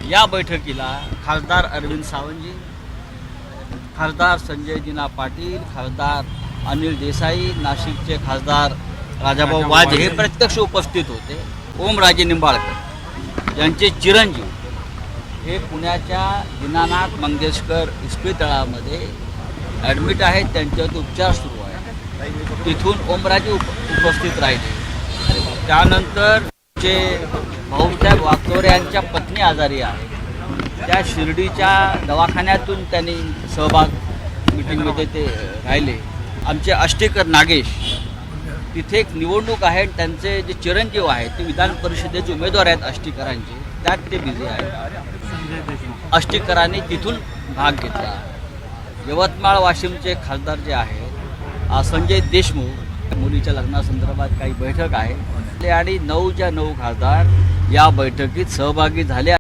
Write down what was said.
या बैठकीला खासदार अरविंद सावंतजी, खासदार संजयजीना पाटील, खासदार अनिल देसाई, नाशिकचे खासदार राजाभाऊ वाजे हे प्रत्यक्ष उपस्थित होते. ओमराजे निंबाळकर यांचे चिरंजीव हे पुण्याच्या दीनानाथ मंगेशकर इस्पितळामध्ये ॲडमिट आहेत. त्यांच्यावर उपचार सुरू आहे. तिथून ओमराजे उपस्थित राहिले. त्यानंतर जे भाऊसाहेब वागचौरे यांच्या पत्नी आजारी आहे, त्या शिर्डीच्या दवाखान्यातून त्यांनी सहभाग मिटिंगमध्ये ते राहिले. आमचे आष्टेकर नागेश, तिथे एक निवडणूक आहे, त्यांचे जे चिरंजीव आहेत ते विधान परिषदेचे उमेदवार आहेत आष्टेकरांचे, त्यात ते बिझी आहेत. आष्टेकरांनी तिथून भाग घेतला. यवतमाळ वाशिमचे खासदार जे आहेत संजय देशमुख, मुलीच्या लग्नासंदर्भात काही बैठक आहे आणि 9च्या 9 खासदार या बैठकीत सहभागी झाले.